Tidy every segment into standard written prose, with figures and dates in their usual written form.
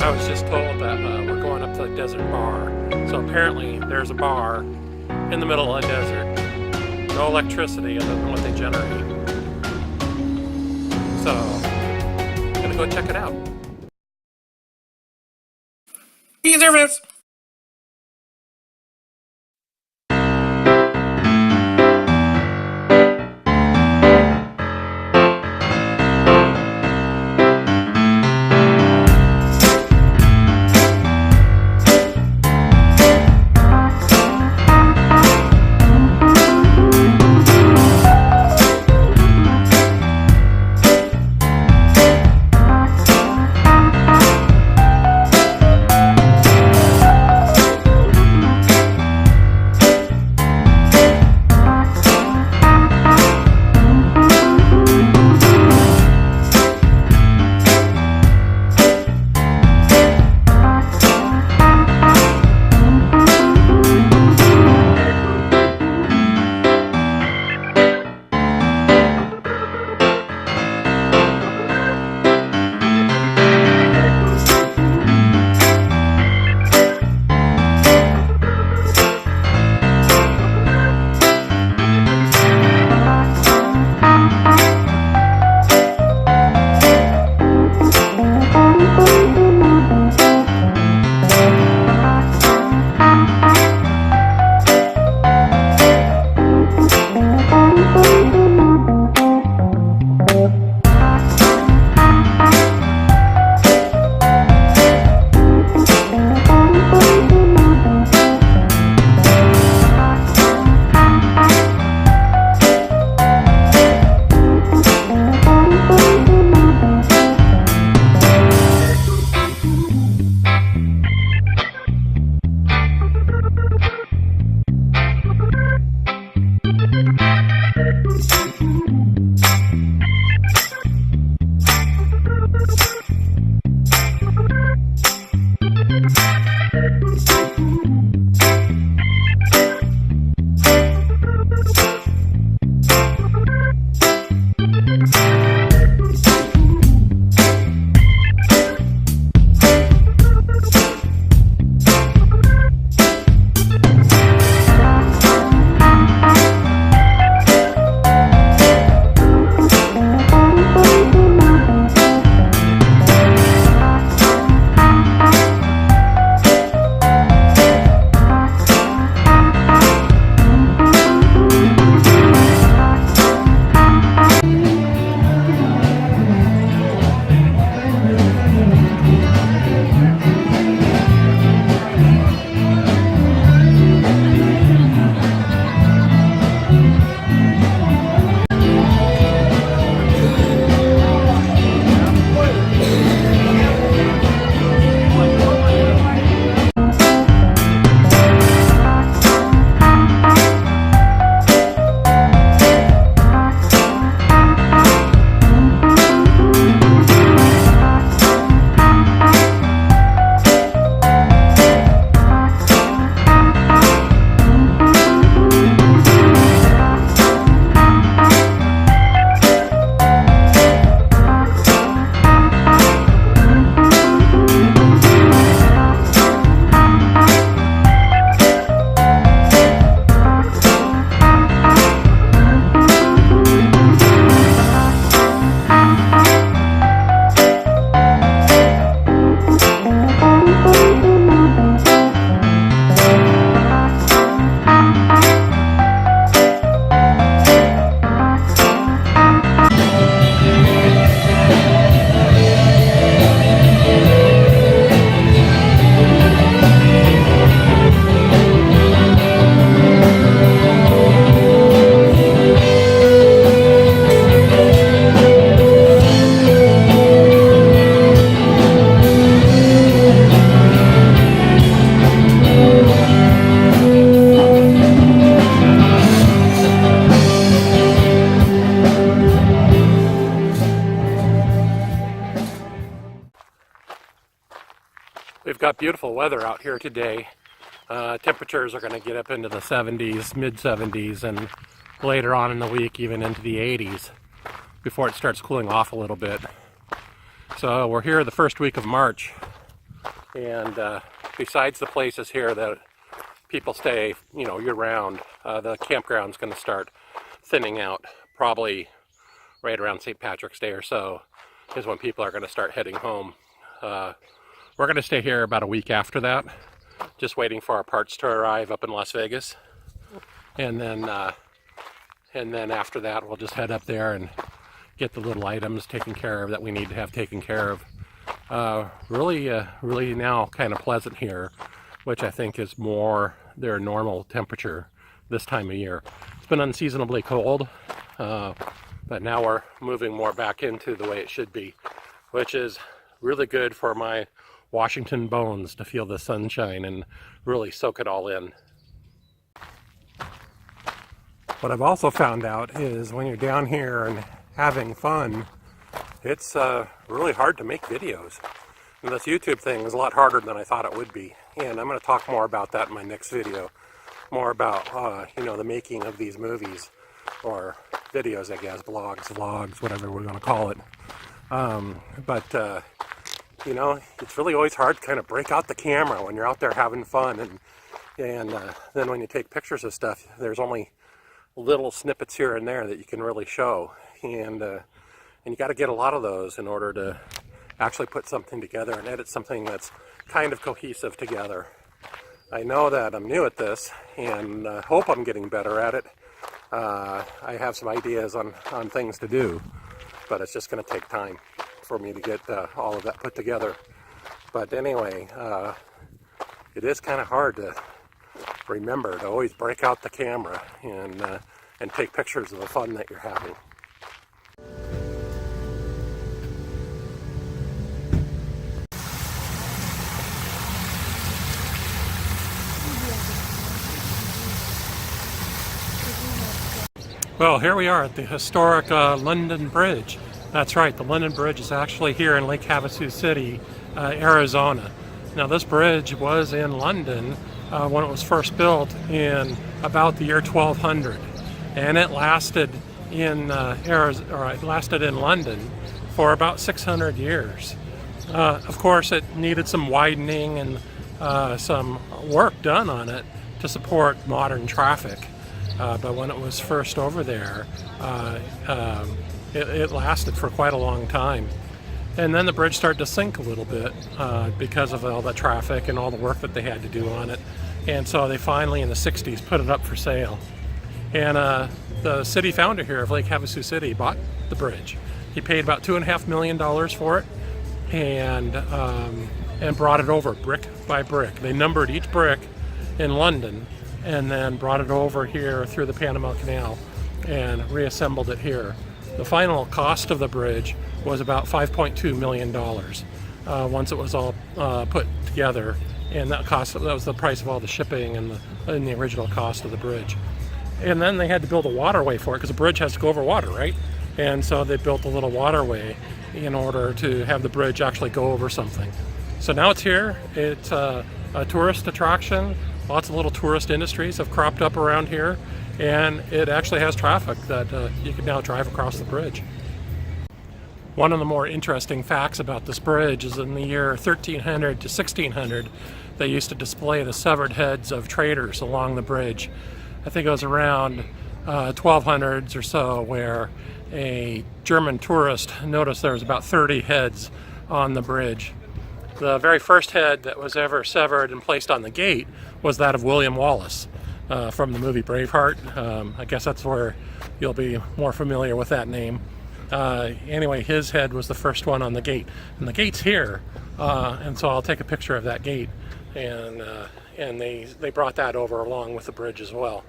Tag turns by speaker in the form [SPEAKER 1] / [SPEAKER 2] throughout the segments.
[SPEAKER 1] I was just told that we're going up to the desert bar. So apparently there's a bar in the middle of the desert. No electricity other than what they generate. So I'm gonna go check it out. E-service! We've got beautiful weather out here today. Temperatures are going to get up into the 70s, mid 70s, and later on in the week even into the 80s before it starts cooling off a little bit. So we're here the first week of March. And besides the places here that people stay, you know, year-round, the campground's going to start thinning out. Probably right around St. Patrick's Day or so is when people are going to start heading home. We're going to stay here about a week after that, just waiting for our parts to arrive up in Las Vegas. And then after that, we'll just head up there and get the little items taken care of that we need to have taken care of. Really now kind of pleasant here, which I think is more their normal temperature this time of year. It's been unseasonably cold, but now we're moving more back into the way it should be, which is really good for my Washington bones to feel the sunshine and really soak it all in. What I've also found out is when you're down here and having fun, it's really hard to make videos. And this YouTube thing is a lot harder than I thought it would be. And I'm going to talk more about that in my next video. More about, you know, the making of these movies, or videos, I guess, blogs, vlogs, whatever we're going to call it. You know, it's really always hard to kind of break out the camera when you're out there having fun. And then when you take pictures of stuff, there's only little snippets here and there that you can really show. And you got to get a lot of those in order to actually put something together and edit something that's kind of cohesive together. I know that I'm new at this, and hope I'm getting better at it. I have some ideas on things to do, but it's just going to take time for me to get all of that put together. But anyway, it is kind of hard to remember to always break out the camera and take pictures of the fun that you're having. Well, here we are at the historic London Bridge. That's right, the London Bridge is actually here in Lake Havasu City, Arizona. Now this bridge was in London when it was first built in about the year 1200, and it lasted in London for about 600 years. Of course, it needed some widening and some work done on it to support modern traffic. But when it was first over there, it lasted for quite a long time. And then the bridge started to sink a little bit because of all the traffic and all the work that they had to do on it. And so they finally, in the 60s, put it up for sale. And the city founder here of Lake Havasu City bought the bridge. He paid about $2.5 million for it, and brought it over brick by brick. They numbered each brick in London, and then brought it over here through the Panama Canal and reassembled it here. The final cost of the bridge was about $5.2 million once it was all put together, and that was the price of all the shipping and the original cost of the bridge. And then they had to build a waterway for it, because a bridge has to go over water, right? And so they built a little waterway in order to have the bridge actually go over something. So now it's here. It's a tourist attraction. Lots of little tourist industries have cropped up around here, and it actually has traffic that you can now drive across the bridge. One of the more interesting facts about this bridge is in the year 1300 to 1600, they used to display the severed heads of traders along the bridge. I think it was around 1200s or so, where a German tourist noticed there was about 30 heads on the bridge. The very first head that was ever severed and placed on the gate was that of William Wallace from the movie Braveheart. I guess that's where you'll be more familiar with that name. Anyway, his head was the first one on the gate. And the gate's here, and so I'll take a picture of that gate. And they brought that over along with the bridge as well.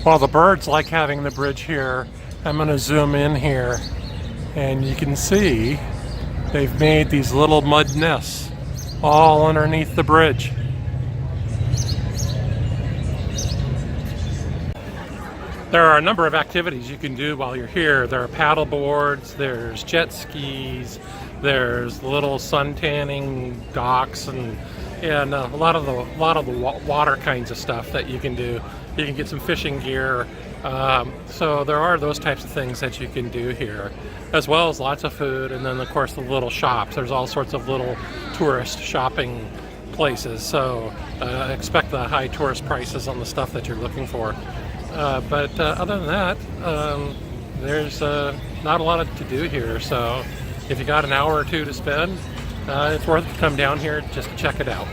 [SPEAKER 1] Well, the birds like having the bridge here. I'm going to zoom in here, and you can see they've made these little mud nests all underneath the bridge. There are a number of activities you can do while you're here. There are paddle boards, there's jet skis, there's little sun tanning docks, and a lot of the water kinds of stuff that you can do. You can get some fishing gear So there are those types of things that you can do here, as well as lots of food, and then of course the little shops. There's all sorts of little tourist shopping places, so expect the high tourist prices on the stuff that you're looking for. But other than that, there's not a lot to do here, so if you got an hour or two to spend, it's worth it to come down here just to check it out.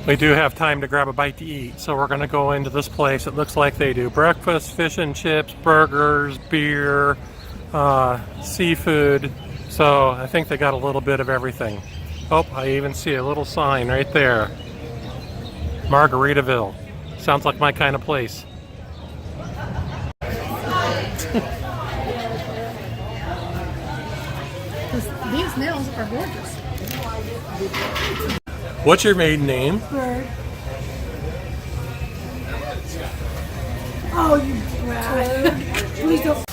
[SPEAKER 1] We do have time to grab a bite to eat, so we're going to go into this place. It looks like they do breakfast, fish and chips, burgers, beer, seafood. So I think they got a little bit of everything. Oh, I even see a little sign right there. Margaritaville. Sounds like my kind of place.
[SPEAKER 2] These nails are gorgeous.
[SPEAKER 1] What's your maiden name?
[SPEAKER 2] Bird. Oh, you brat. Please don't.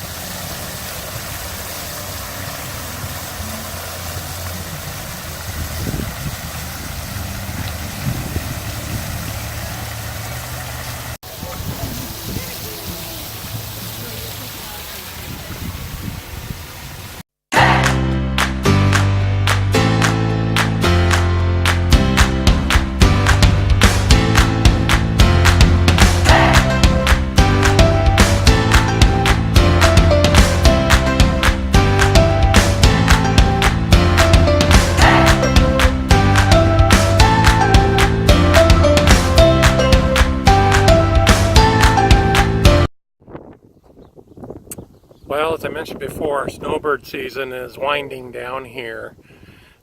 [SPEAKER 1] Well, as I mentioned before, snowbird season is winding down here.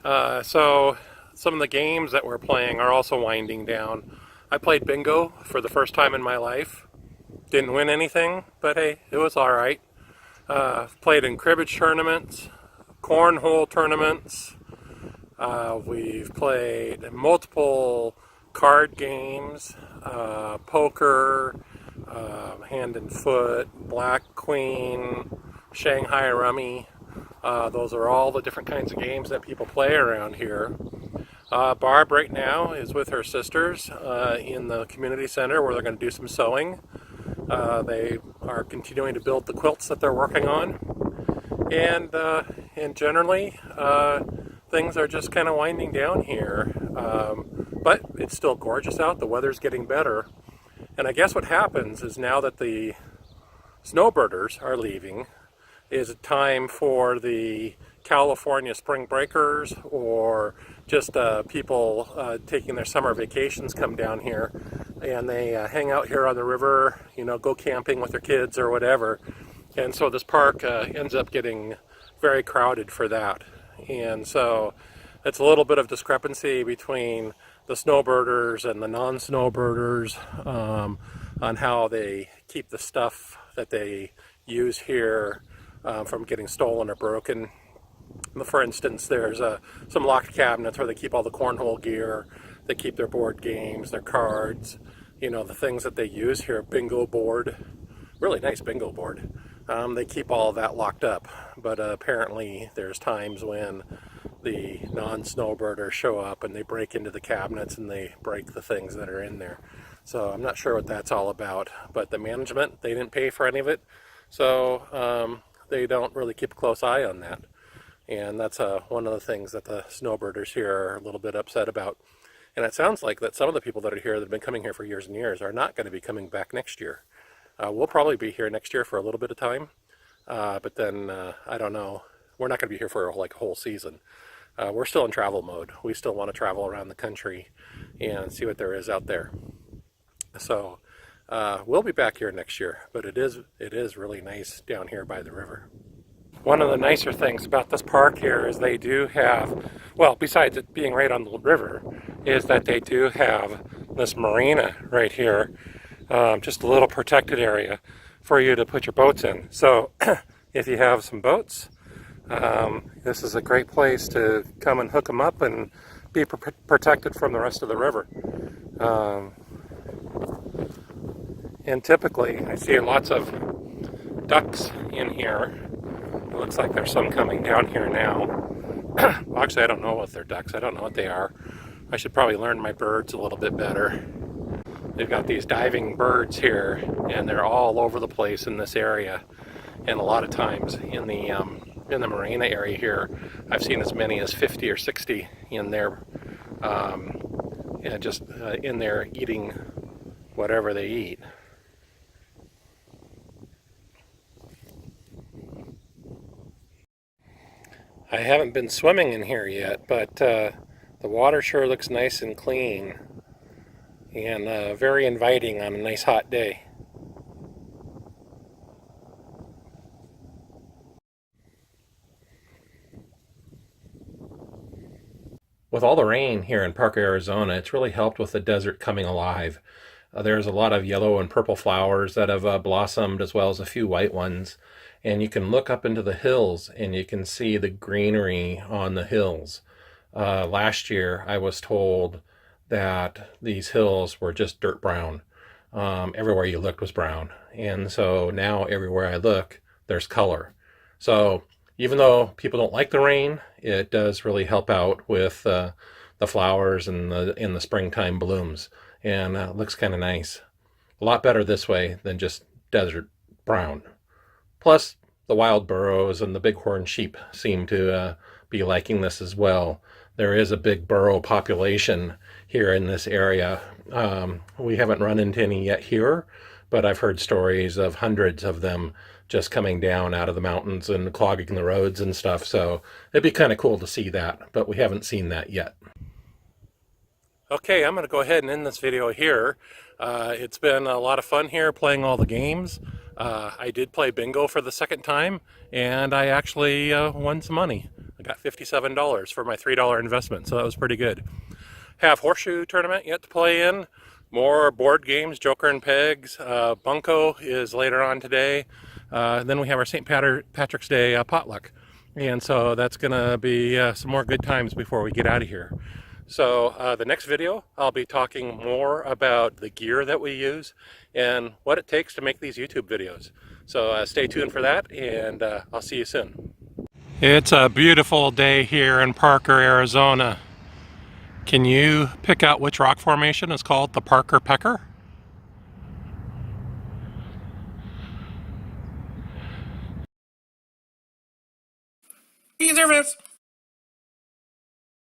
[SPEAKER 1] So some of the games that we're playing are also winding down. I played bingo for the first time in my life. Didn't win anything, but hey, it was all right. Played in cribbage tournaments, cornhole tournaments. We've played multiple card games, poker, hand and foot, black queen, Shanghai rummy. Those are all the different kinds of games that people play around here. Barb right now is with her sisters in the community center where they're going to do some sewing. They are continuing to build the quilts that they're working on, and generally things are just kind of winding down here. But it's still gorgeous out. The weather's getting better. And I guess what happens is now that the snowbirders are leaving, is it time for the California spring breakers or just people taking their summer vacations come down here and they hang out here on the river, you know, go camping with their kids or whatever. And so this park ends up getting very crowded for that. And so it's a little bit of discrepancy between the snowbirders and the non-snowbirders on how they keep the stuff that they use here from getting stolen or broken. For instance, there's some locked cabinets where they keep all the cornhole gear, they keep their board games, their cards, you know, the things that they use here. Bingo board, really nice bingo board. They keep all of that locked up, but apparently there's times when the non-snowbirders show up and they break into the cabinets and they break the things that are in there. So I'm not sure what that's all about, but the management, they didn't pay for any of it, so they don't really keep a close eye on that. And that's one of the things that the snowbirders here are a little bit upset about. And it sounds like that some of the people that are here that have been coming here for years and years are not going to be coming back next year. We'll probably be here next year for a little bit of time, but then I don't know. We're not going to be here for like a whole season. We're still in travel mode. We still want to travel around the country and see what there is out there. So we'll be back here next year, but it is really nice down here by the river. One of the nicer things about this park here is they do have, well, besides it being right on the river, is that they do have this marina right here, just a little protected area for you to put your boats in. So if you have some boats, this is a great place to come and hook them up and be protected from the rest of the river. And typically I see lots of ducks in here. It looks like there's some coming down here now. Well, actually, I don't know if they're ducks. I don't know what they are. I should probably learn my birds a little bit better. They've got these diving birds here, and they're all over the place in this area. And a lot of times in the marina area here, I've seen as many as 50 or 60 in there, just in there eating whatever they eat. I haven't been swimming in here yet, but the water sure looks nice and clean and very inviting on a nice hot day. With all the rain here in Parker, Arizona, it's really helped with the desert coming alive. There's a lot of yellow and purple flowers that have blossomed, as well as a few white ones. And you can look up into the hills and you can see the greenery on the hills. Last year, I was told that these hills were just dirt brown. Everywhere you looked was brown. And so now everywhere I look, there's color. So even though people don't like the rain, it does really help out with the flowers and the springtime blooms, and it looks kind of nice. A lot better this way than just desert brown. Plus, the wild burros and the bighorn sheep seem to be liking this as well. There is a big burro population here in this area. We haven't run into any yet here, but I've heard stories of hundreds of them just coming down out of the mountains and clogging the roads and stuff. So it'd be kind of cool to see that, but we haven't seen that yet. Okay, I'm going to go ahead and end this video here. It's been a lot of fun here playing all the games. I did play bingo for the second time, and I actually won some money. I got $57 for my $3 investment, so that was pretty good. Have horseshoe tournament yet to play in. More board games, Joker and Pegs. Bunko is later on today. Then we have our St. Patrick's Day potluck. And so that's going to be some more good times before we get out of here. So the next video, I'll be talking more about the gear that we use and what it takes to make these YouTube videos. So stay tuned for that, and I'll see you soon. It's a beautiful day here in Parker, Arizona. Can you pick out which rock formation is called the Parker Pecker?
[SPEAKER 3] Service.